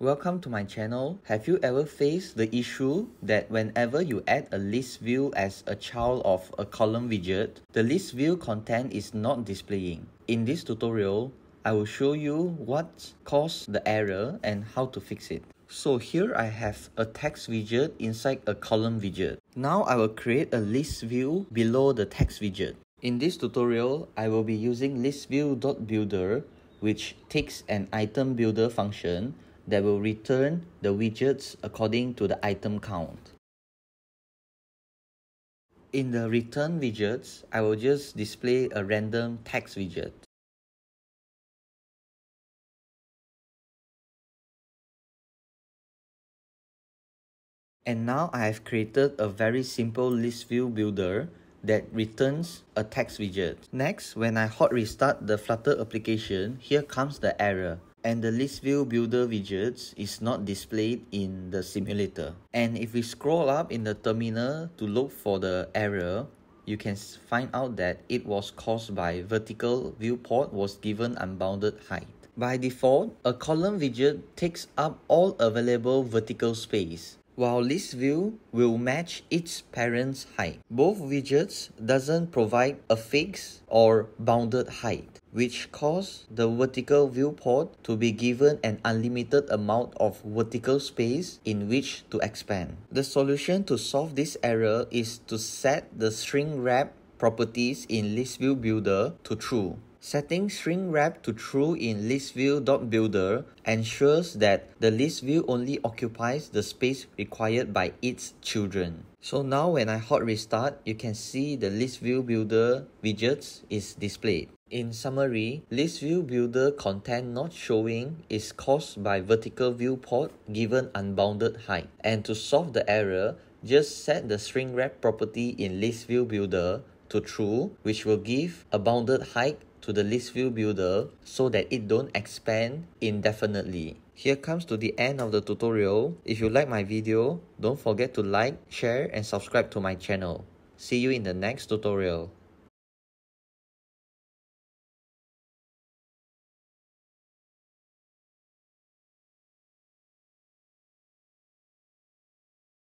Welcome to my channel. Have you ever faced the issue that whenever you add a list view as a child of a column widget, the list view content is not displaying? In this tutorial, I will show you what caused the error and how to fix it. So here I have a text widget inside a column widget. Now I will create a list view below the text widget. In this tutorial, I will be using listview.builder, which takes an item builder function that will return the widgets according to the item count. In the return widgets, I will just display a random text widget. And now I have created a very simple list view builder that returns a text widget. Next, when I hot restart the Flutter application, here comes the error. And the list view builder widgets is not displayed in the simulator. And if we scroll up in the terminal to look for the error, you can find out that it was caused by vertical viewport was given unbounded height. By default, a column widget takes up all available vertical space, while list view will match its parent's height. Both widgets doesn't provide a fixed or bounded height, which cause the vertical viewport to be given an unlimited amount of vertical space in which to expand. The solution to solve this error is to set the string wrap properties in listview builder to true. Setting string wrap to true in listview.builder ensures that the list view only occupies the space required by its children. So now when I hot restart, you can see the list view builder widgets is displayed. In summary, list view builder content not showing is caused by vertical viewport given unbounded height. And to solve the error, just set the string wrap property in list view builder to true, which will give a bounded height to the list view builder so that it don't expand indefinitely. Here comes to the end of the tutorial. If you like my video, don't forget to like, share and subscribe to my channel. See you in the next tutorial.